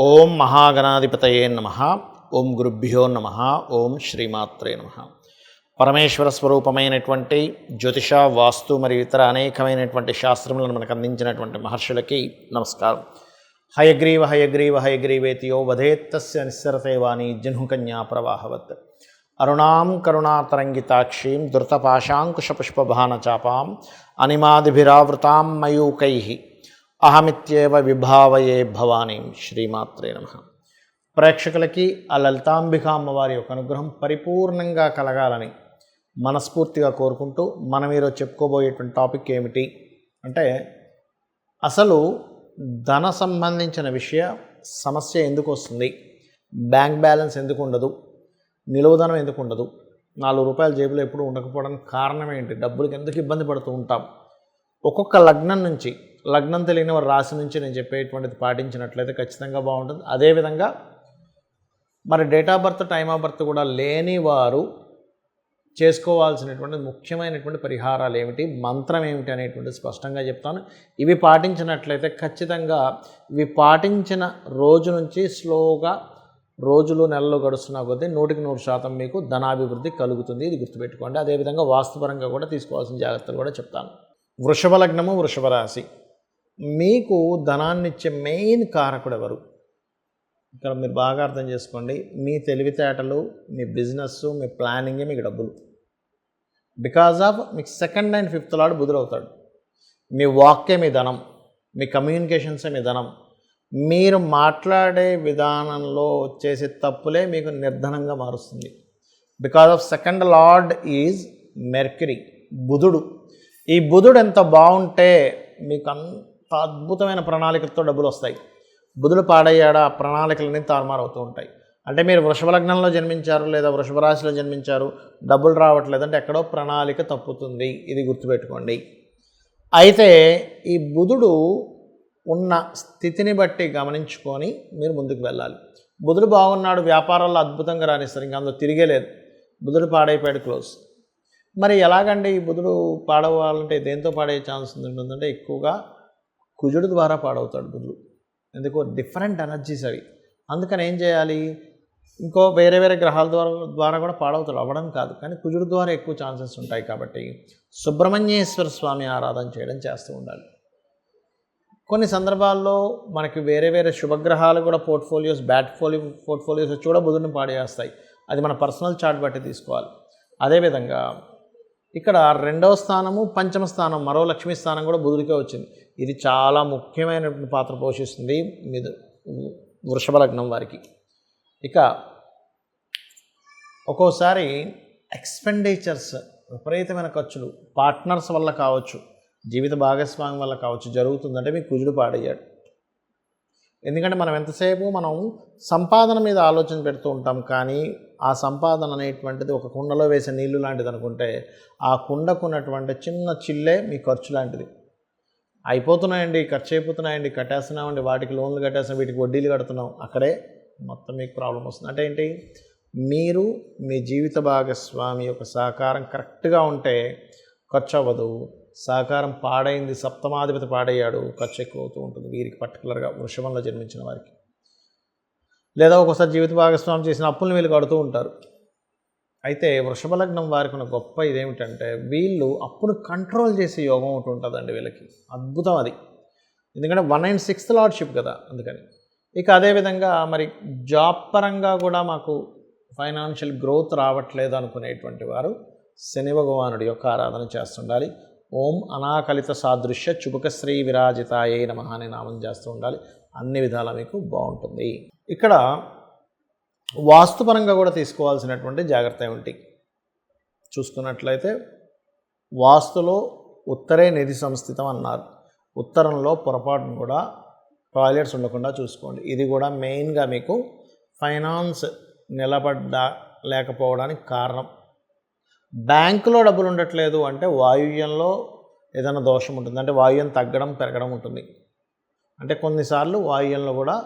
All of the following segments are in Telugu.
ఓం మహాగణాధిపతయే నమః. ఓం గురుభ్యో నమః. ఓం శ్రీమాత్రే నమః. పరమేశ్వర స్వరూపమైనటువంటి జ్యోతిష, వాస్తు మరియు ఇతర అనేకమైనటువంటి శాస్త్రములను మనకు అందించినటువంటి మహర్షులకి నమస్కారం. హయగ్రీవ హయగ్రీవ హయగ్రీవేతియో వధేత్తస్య నిస్సరతే వాణి జహ్నుకన్యా ప్రవాహవత్. అరుణాం కరుణాతరంగితాక్షీం ధృతపాశాంకుశపుష్పభానచాపాం అనిమాదిభిరావృతాం మయూకైః అహమిత్యేవ విభావయే భవానీం. శ్రీమాత్రే నమః. ప్రేక్షకులకి ఆ లలితాంబిక అమ్మవారి యొక్క అనుగ్రహం పరిపూర్ణంగా కలగాలని మనస్ఫూర్తిగా కోరుకుంటూ మనం ఈరోజు చెప్పుకోబోయేటువంటి టాపిక్ ఏమిటి అంటే, అసలు ధన సంబంధించిన సమస్య ఎందుకు వస్తుంది, బ్యాంక్ బ్యాలెన్స్ ఎందుకు ఉండదు, నిలువధనం ఎందుకు ఉండదు, 4 రూపాయల జేబులో ఎప్పుడు ఉండకపోవడానికి కారణం ఏంటి, డబ్బులకి ఎందుకు ఇబ్బంది పడుతూ ఉంటాం, ఒక్కొక్క లగ్నం నుంచి, లగ్నం తెలియని వారి రాశి నుంచి నేను చెప్పేటువంటిది పాటించినట్లయితే ఖచ్చితంగా బాగుంటుంది. అదేవిధంగా మరి date of birth, time of birth కూడా లేని వారు చేసుకోవాల్సినటువంటి ముఖ్యమైనటువంటి పరిహారాలు ఏమిటి, మంత్రం ఏమిటి అనేటువంటి స్పష్టంగా చెప్తాను. ఇవి పాటించినట్లయితే ఖచ్చితంగా ఇవి పాటించిన రోజు నుంచి స్లోగా రోజులు నెలలు గడుస్తున్నా కొద్దీ 100% మీకు ధనాభివృద్ధి కలుగుతుంది. ఇది గుర్తుపెట్టుకోండి. అదేవిధంగా వాస్తుపరంగా కూడా తీసుకోవాల్సిన జాగ్రత్తలు కూడా చెప్తాను. వృషభ లగ్నము, వృషభ రాశి. మీకు ధనాన్ని ఇచ్చే మెయిన్ కారకుడు ఎవరు? ఇక్కడ మీరు బాగా అర్థం చేసుకోండి. మీ తెలివితేటలు, మీ బిజినెస్, మీ ప్లానింగే మీకు డబ్బులు. బికాజ్ ఆఫ్ మీకు 2nd and 5th లార్డ్ బుధుడు అవుతాడు. మీ వాక్కే మీ ధనం, మీ కమ్యూనికేషన్సే మీ ధనం. మీరు మాట్లాడే విధానంలో చేసే తప్పులే మీకు నిర్ధనంగా మారుస్తుంది. Because of 2nd lord is mercury, బుధుడు. ఈ బుధుడు ఎంత బాగుంటే మీకు అంత అద్భుతమైన ప్రణాళికలతో డబ్బులు వస్తాయి. బుధుడు పాడయ్యాడా ప్రణాళికలన్నీ తారుమారవుతూ ఉంటాయి. అంటే మీరు వృషభ లగ్నంలో జన్మించారు లేదా వృషభ రాశిలో జన్మించారు, డబ్బులు రావట్లేదు అంటే ఎక్కడో ప్రణాళిక తప్పుతుంది. ఇది గుర్తుపెట్టుకోండి. అయితే ఈ బుధుడు ఉన్న స్థితిని బట్టి గమనించుకొని మీరు ముందుకు వెళ్ళాలి. బుధుడు బాగున్నాడు, వ్యాపారాల్లో అద్భుతంగా రాణిస్తారు, ఇంకా అందులో తిరిగే లేదు. బుధుడు పాడైపోయాడు, క్లోజ్. మరి ఎలాగండి ఈ బుధుడు పాడవాలంటే దేంతో పాడే ఛాన్స్ ఉంటుందంటే ఎక్కువగా కుజుడు ద్వారా పాడవుతాడు బుధుడు. ఎందుకో డిఫరెంట్ ఎనర్జీస్ అవి. అందుకని ఏం చేయాలి, ఇంకో వేరే గ్రహాల ద్వారా కూడా పాడవుతాడు, అవ్వడం కాదు, కానీ కుజుడు ద్వారా ఎక్కువ ఛాన్సెస్ ఉంటాయి. కాబట్టి సుబ్రహ్మణ్యేశ్వర స్వామి ఆరాధన చేస్తూ ఉండాలి. కొన్ని సందర్భాల్లో మనకి వేరే శుభగ్రహాలు కూడా బ్యాడ్ పోర్ట్ఫోలియోస్ వచ్చి కూడా బుధుడిని పాడేస్తాయి. అది మన పర్సనల్ చార్ట్ బట్టి తీసుకోవాలి. అదేవిధంగా ఇక్కడ 2వ స్థానము, 5వ స్థానం, మరో లక్ష్మీ స్థానం కూడా బుధుడికే వచ్చింది. ఇది చాలా ముఖ్యమైనటువంటి పాత్ర పోషిస్తుంది వృషభ లగ్నం వారికి. ఇక ఒక్కోసారి ఎక్స్పెండిచర్స్, విపరీతమైన ఖర్చులు పార్ట్నర్స్ వల్ల కావచ్చు, జీవిత భాగస్వామి వల్ల కావచ్చు జరుగుతుందంటే మీకు కుజుడు పాడయ్యాడు. ఎందుకంటే మనం ఎంతసేపు సంపాదన మీద ఆలోచన పెడుతూ ఉంటాం, కానీ ఆ సంపాదన అనేటువంటిది ఒక కుండలో వేసే నీళ్లు లాంటిది అనుకుంటే, ఆ కుండకున్నటువంటి చిన్న చిల్లే మీ ఖర్చు లాంటిది. అయిపోతున్నాయండి, ఖర్చు అయిపోతున్నాయండి, కట్టేస్తున్నామండి, వాటికి లోన్లు కట్టేస్తున్నాం, వీటికి వడ్డీలు కడుతున్నాం, అక్కడే మొత్తం మీకు ప్రాబ్లం వస్తుంది. అంటే ఏంటి, మీరు మీ జీవిత భాగస్వామి యొక్క సహకారం కరెక్ట్గా ఉంటే ఖర్చు అవ్వదు. సహకారం పాడైంది, సప్తమాధిపతి పాడయ్యాడు, ఖర్చు ఎక్కువ అవుతూ ఉంటుంది వీరికి, పర్టికులర్గా వృషభంలో జన్మించిన వారికి. లేదా ఒక్కోసారి జీవిత భాగస్వామి చేసిన అప్పులను వీళ్ళు కడుతూ ఉంటారు. అయితే వృషభ లగ్నం వారికి ఉన్న గొప్ప ఇదేమిటంటే, వీళ్ళు అప్పును కంట్రోల్ చేసే యోగం ఒకటి ఉంటుందండి వీళ్ళకి. అద్భుతం అది. ఎందుకంటే 1 and 6th లార్డ్షిప్ కదా, అందుకని. ఇక అదేవిధంగా మరి జాబ్ పరంగా కూడా మాకు ఫైనాన్షియల్ గ్రోత్ రావట్లేదు అనుకునేటువంటి వారు శని భగవానుడి యొక్క ఆరాధన చేస్తుండాలి. ఓం అనాకలిత సాదృశ్య చుబుకశ్రీ విరాజితాయే నమః అనే నామం చేస్తూ ఉండాలి. అన్ని విధాలా మీకు బాగుంటుంది. ఇక్కడ వాస్తుపరంగా కూడా తీసుకోవాల్సినటువంటి జాగ్రత్త ఏమిటి చూసుకున్నట్లయితే, వాస్తులో ఉత్తరే నిధి సంస్థితం అన్నారు. ఉత్తరంలో పొరపాటును కూడా టాయిలెట్స్ ఉండకుండా చూసుకోండి. ఇది కూడా మెయిన్గా మీకు ఫైనాన్స్ లేకపోవడానికి కారణం. బ్యాంకులో డబ్బులు ఉండట్లేదు అంటే వాయువ్యంలో ఏదైనా దోషం ఉంటుంది, అంటే వాయువ్యం తగ్గడం పెరగడం ఉంటుంది. అంటే కొన్నిసార్లు వాయువ్యంలో కూడా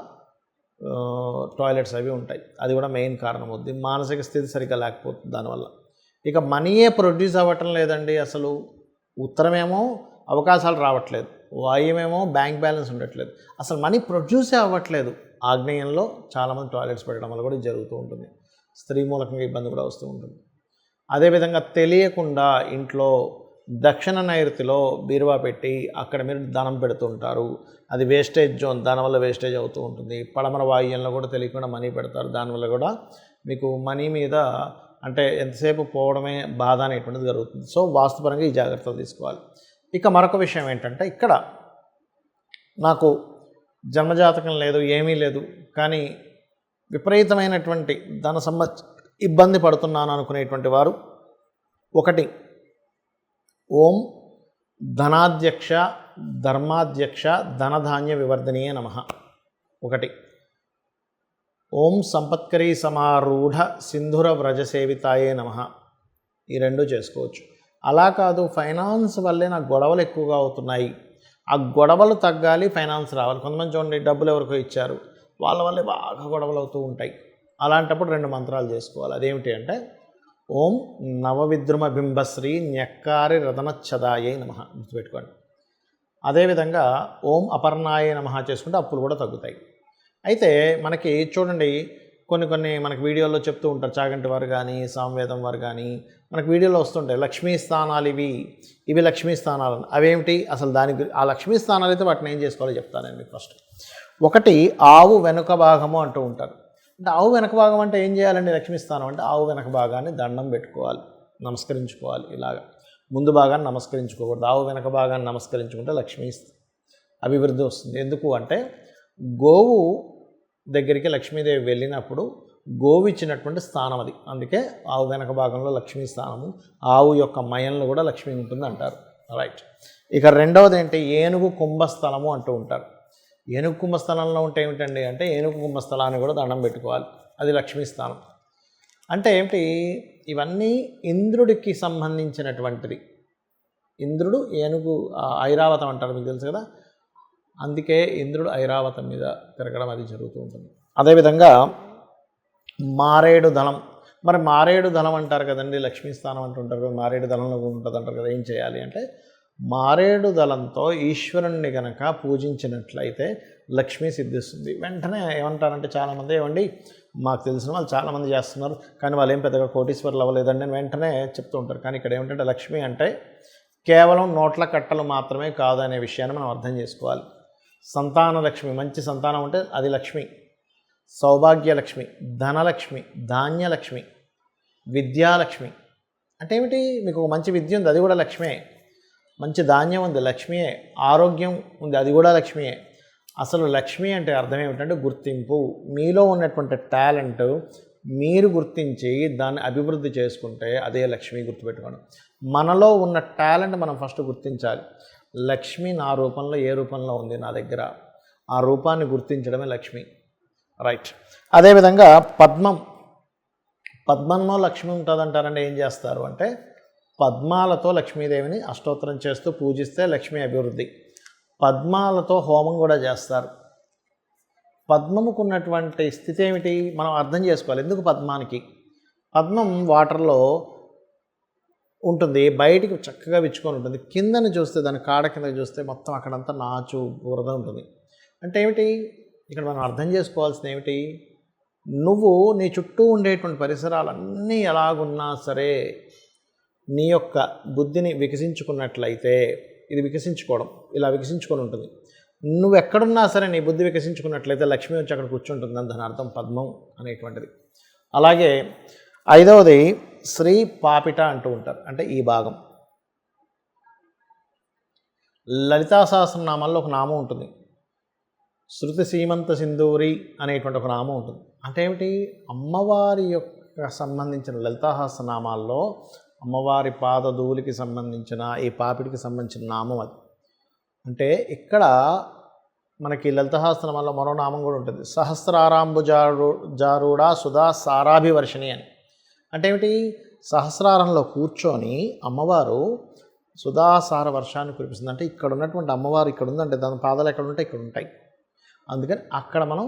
టాయిలెట్స్ అవి ఉంటాయి. అది కూడా మెయిన్ కారణం అవుతుంది. మానసిక స్థితి సరిగ్గా లేకపోతుంది దానివల్ల. ఇక మనీయే ప్రొడ్యూస్ అవ్వటం లేదండి. అసలు ఉత్తరమేమో అవకాశాలు రావట్లేదు, వాయువ్యమేమో బ్యాంక్ బ్యాలెన్స్ ఉండట్లేదు, అసలు మనీ ప్రొడ్యూసే అవ్వట్లేదు. ఆగ్నేయంలో చాలామంది టాయిలెట్స్ పెట్టడం వల్ల కూడా జరుగుతూ ఉంటుంది. స్త్రీ మూలకంగా ఇబ్బంది కూడా వస్తూ ఉంటుంది. అదేవిధంగా తెలియకుండా ఇంట్లో దక్షిణ నైరుతిలో బీరువా పెట్టి అక్కడ మీరు ధనం పెడుతుంటారు. అది వేస్టేజ్ జోన్, దానివల్ల వేస్టేజ్ అవుతూ ఉంటుంది. పడమర వాయువ్యంలో కూడా తెలియకుండా మనీ పెడతారు. దానివల్ల కూడా మీకు మనీ మీద అంటే ఎంతసేపు పోవడమే బాధ అనేటువంటిది జరుగుతుంది. సో వాస్తుపరంగా ఈ జాగ్రత్తలు తీసుకోవాలి. ఇక మరొక విషయం ఏంటంటే, ఇక్కడ నాకు జన్మజాతకం లేదు, ఏమీ లేదు, కానీ విపరీతమైనటువంటి ధన ఇబ్బంది పడుతున్నాను అనుకునేటువంటి వారు, ఒకటి ఓం ధనాధ్యక్ష ధర్మాధ్యక్ష ధనధాన్య వివర్ధనీయ నమః, ఒకటి ఓం సంపత్కరీ సమారూఢ సింధుర వ్రజసేవితాయే నమః, ఈ రెండు చేసుకోవచ్చు. అలా కాదు, ఫైనాన్స్ వల్లే నాకు గొడవలు ఎక్కువగా అవుతున్నాయి, ఆ గొడవలు తగ్గాలి, ఫైనాన్స్ రావాలి. కొంతమంది చూడండి, డబ్బులు ఎవరికో ఇచ్చారు, వాళ్ళ వల్లే బాగా గొడవలు అవుతూ ఉంటాయి. అలాంటప్పుడు 2 మంత్రాలు చేసుకోవాలి. అదేమిటి అంటే, ఓం నవవిద్రుమ బింబశ్రీ న్యక్కారి రతనచ్చదాయే నమః, గుర్తుపెట్టుకోండి. అదేవిధంగా ఓం అపర్ణాయ నమః చేసుకుంటే అప్పులు కూడా తగ్గుతాయి. అయితే మనకి చూడండి, కొన్ని మనకి వీడియోల్లో చెప్తూ ఉంటారు, చాగంటి వారు కానీ సామవేదం వారు కానీ మనకు వీడియోలో వస్తుంటాయి, లక్ష్మీ స్థానాలు ఇవి లక్ష్మీ స్థానాలు. అవేమిటి అసలు? ఆ లక్ష్మీ స్థానాలు అయితే వాటిని ఏం చేసుకోవాలో చెప్తానండి. ఫస్ట్ ఒకటి ఆవు వెనుక భాగము అంటూ ఉంటారు. అంటే ఆవు వెనక భాగం అంటే ఏం చేయాలండి? లక్ష్మీ స్థానం అంటే ఆవు వెనక భాగాన్ని దండం పెట్టుకోవాలి, నమస్కరించుకోవాలి. ఇలాగా ముందు భాగాన్ని నమస్కరించుకోకూడదు. ఆవు వెనక భాగాన్ని నమస్కరించుకుంటే లక్ష్మీ అభివృద్ధి వస్తుంది. ఎందుకు అంటే, గోవు దగ్గరికి లక్ష్మీదేవి వెళ్ళినప్పుడు గోవు ఇచ్చినటువంటి స్థానం అది. అందుకే ఆవు వెనక భాగంలో లక్ష్మీ స్థానము, ఆవు యొక్క మయంలో కూడా లక్ష్మీ ఉంటుంది అంటారు. రైట్. ఇక రెండవది ఏంటి? ఏనుగు కుంభస్థలము అంటూ ఉంటారు. ఏనుగు కుంభస్థలంలో ఉంటే ఏమిటండి అంటే, ఏనుగు కుంభస్థలాన్ని కూడా దండం పెట్టుకోవాలి, అది లక్ష్మీ స్థానం. అంటే ఏమిటి? ఇవన్నీ ఇంద్రుడికి సంబంధించినటువంటిది. ఇంద్రుడు ఏనుగు ఐరావతం అంటారు, మీకు తెలుసు కదా. అందుకే ఇంద్రుడు ఐరావతం మీద తిరగడం అది జరుగుతూ ఉంటుంది. అదేవిధంగా మారేడు దళం. మరి మారేడు దళం అంటారు కదండి, లక్ష్మీ స్థానం అంటుంటారు, మారేడు దళంలో ఉంటుంది అంటారు కదా. ఏం చేయాలి అంటే, మారేడు దళంతో ఈశ్వరుణ్ణి గనక పూజించినట్లయితే లక్ష్మీ సిద్ధిస్తుంది. వెంటనే ఏమంటారంటే చాలామంది, ఏమండి మాకు తెలిసిన వాళ్ళు చాలామంది చేస్తున్నారు, కానీ వాళ్ళు ఏం పెద్దగా కోటీశ్వరులు అవ్వలేదండి అని వెంటనే చెప్తూ ఉంటారు. కానీ ఇక్కడ ఏమిటంటే, లక్ష్మి అంటే కేవలం నోట్ల కట్టలు మాత్రమే కాదు అనే విషయాన్ని మనం అర్థం చేసుకోవాలి. సంతాన లక్ష్మి, మంచి సంతానం ఉంటే అది లక్ష్మి, సౌభాగ్యలక్ష్మి, ధనలక్ష్మి, ధాన్యలక్ష్మి, విద్యాలక్ష్మి. అంటే ఏమిటి? మీకు ఒక మంచి విద్య ఉంది, అది కూడా లక్ష్మే. మంచి ధాన్యం ఉంది, లక్ష్మియే. ఆరోగ్యం ఉంది, అది కూడా లక్ష్మియే. అసలు లక్ష్మి అంటే అర్థం ఏమిటంటే గుర్తింపు. మీలో ఉన్నటువంటి టాలెంట్ మీరు గుర్తించి దాన్ని అభివృద్ధి చేసుకుంటే అదే లక్ష్మి. గుర్తుపెట్టుకోండి, మనలో ఉన్న టాలెంట్ మనం ఫస్ట్ గుర్తించాలి. లక్ష్మి నా రూపంలో ఏ రూపంలో ఉంది నా దగ్గర, ఆ రూపాన్ని గుర్తించడమే లక్ష్మి. రైట్. అదేవిధంగా పద్మంలో లక్ష్మి ఉంటుందంటారంటే ఏం చేస్తారు అంటే, పద్మాలతో లక్ష్మీదేవిని అష్టోత్తరం చేస్తూ పూజిస్తే లక్ష్మీ అభివృద్ధి. పద్మాలతో హోమం కూడా చేస్తారు. పద్మముకు ఉన్నటువంటి స్థితి ఏమిటి మనం అర్థం చేసుకోవాలి. ఎందుకు పద్మానికి? పద్మం వాటర్లో ఉంటుంది, బయటికి చక్కగా విచ్చుకొని ఉంటుంది. కిందని చూస్తే, దాని కాడ కింద చూస్తే మొత్తం అక్కడంతా నాచు బురద ఉంటుంది. అంటే ఏమిటి? ఇక్కడ మనం అర్థం చేసుకోవాల్సింది ఏమిటి? నువ్వు నీ చుట్టూ ఉండేటువంటి పరిసరాలన్నీ ఎలాగున్నా సరే నీ యొక్క బుద్ధిని వికసించుకున్నట్లయితే, ఇది వికసించుకోవడం ఇలా వికసించుకొని ఉంటుంది. నువ్వు ఎక్కడున్నా సరే నీ బుద్ధి వికసించుకున్నట్లయితే లక్ష్మి వచ్చి అక్కడ కూర్చుంటుందని దాని అర్థం పద్మం అనేటువంటిది. అలాగే 5వది శ్రీ పాపిట అంటూ ఉంటారు. అంటే ఈ భాగం లలితా సహస్రనామాల్లో ఒక నామం ఉంటుంది, శృతి సీమంత సింధూరి అనేటువంటి ఒక నామం ఉంటుంది. అంటే ఏమిటి? అమ్మవారి యొక్క సంబంధించిన లలితా సహస్రనామాల్లో అమ్మవారి పాదధూలికి సంబంధించిన ఈ పాపిడికి సంబంధించిన నామం అది. అంటే ఇక్కడ మనకి లలిత సహస్రనామాల్లో మరో నామం కూడా ఉంటుంది, సహస్రారాంబుజారూఢ సుధా సారాభివర్షిణి అని. అంటే ఏమిటి? సహస్రారంలో కూర్చొని అమ్మవారు సుధాసార వర్షాన్ని కురిపిస్తుంది. అంటే ఇక్కడ ఉన్నటువంటి అమ్మవారు ఇక్కడ ఉందంటే దాని పాదాలు ఎక్కడ ఉంటాయి? ఇక్కడ ఉంటాయి. అందుకని అక్కడ మనం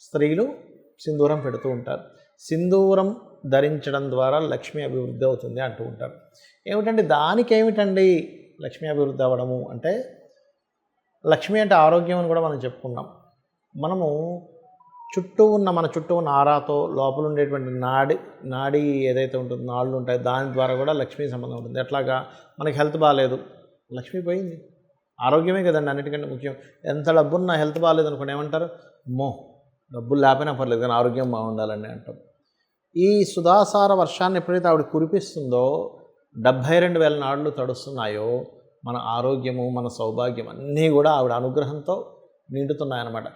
స్త్రీలు సింధూరం పెడుతూ ఉంటారు. సింధూరం ధరించడం ద్వారా లక్ష్మీ అభివృద్ధి అవుతుంది అంటూ ఉంటారు. ఏమిటండి దానికేమిటండి లక్ష్మీ అభివృద్ధి అవ్వడము అంటే, లక్ష్మి అంటే ఆరోగ్యం అని కూడా మనం చెప్పుకున్నాం. మనము మన చుట్టూ ఉన్న ఆరాతో లోపల ఉండేటువంటి నాడి ఏదైతే ఉంటుందో నాళ్ళు ఉంటాయి, దాని ద్వారా కూడా లక్ష్మీ సంబంధం ఉంటుంది. ఎట్లాగా మనకి హెల్త్ బాగాలేదు, లక్ష్మి పోయింది. ఆరోగ్యమే కదండి అన్నిటికంటే ముఖ్యం. ఎంత డబ్బున్నా హెల్త్ బాగాలేదు అనుకోండి ఏమంటారు, అమ్మో డబ్బులు లేకపోయినా పర్లేదు కానీ ఆరోగ్యం బాగుండాలండి అంటాం. ఈ సుధాసార వర్షాన్ని ఎప్పుడైతే ఆవిడ కురిపిస్తుందో 72,000 నాడులు తడుస్తున్నాయో మన ఆరోగ్యము, మన సౌభాగ్యం అన్నీ కూడా ఆవిడ అనుగ్రహంతో నిండుతున్నాయన్నమాట.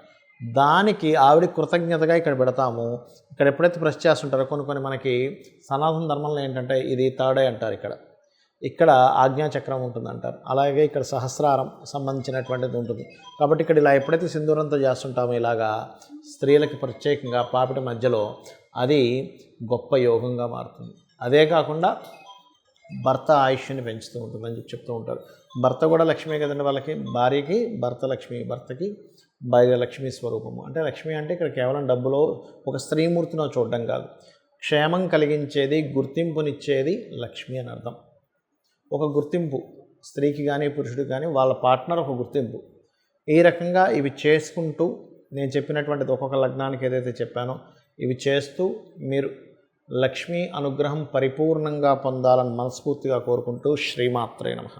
దానికి ఆవిడ కృతజ్ఞతగా ఇక్కడ పెడతాము. ఇక్కడ ఎప్పుడైతే ప్రెస్ చేస్తుంటారో కొన్ని మనకి సనాతన ధర్మంలో ఏంటంటే ఇది థర్డ్ ఐ అంటారు. ఇక్కడ ఆజ్ఞాచక్రం ఉంటుంది అంటారు. అలాగే ఇక్కడ సహస్రారం సంబంధించినటువంటిది ఉంటుంది. కాబట్టి ఇక్కడ ఇలా ఎప్పుడైతే సింధూరంతో చేస్తుంటామో ఇలాగా స్త్రీలకి ప్రత్యేకంగా పాపిట మధ్యలో అది గొప్ప యోగంగా మారుతుంది. అదే కాకుండా భర్త ఆయుష్ని పెంచుతూ ఉంటుందని చెప్తూ ఉంటారు. భర్త కూడా లక్ష్మీ కదండి, వాళ్ళకి భార్యకి భర్త లక్ష్మి, భర్తకి భార్య లక్ష్మీ స్వరూపము. అంటే లక్ష్మి అంటే ఇక్కడ కేవలం డబ్బులో ఒక స్త్రీమూర్తినో చూడడం కాదు, క్షేమం కలిగించేది, గుర్తింపునిచ్చేది లక్ష్మి అని అర్థం. ఒక గుర్తింపు స్త్రీకి కానీ పురుషుడికి కానీ వాళ్ళ పార్ట్నర్ ఒక గుర్తింపు. ఈ రకంగా ఇవి చేసుకుంటూ నేను చెప్పినటువంటిది ఒక్కొక్క లగ్నానికి ఏదైతే చెప్పానో ఇవి చేస్తూ మీరు లక్ష్మీ అనుగ్రహం పరిపూర్ణంగా పొందాలని మనస్ఫూర్తిగా కోరుకుంటూ శ్రీమాత్రే నమః.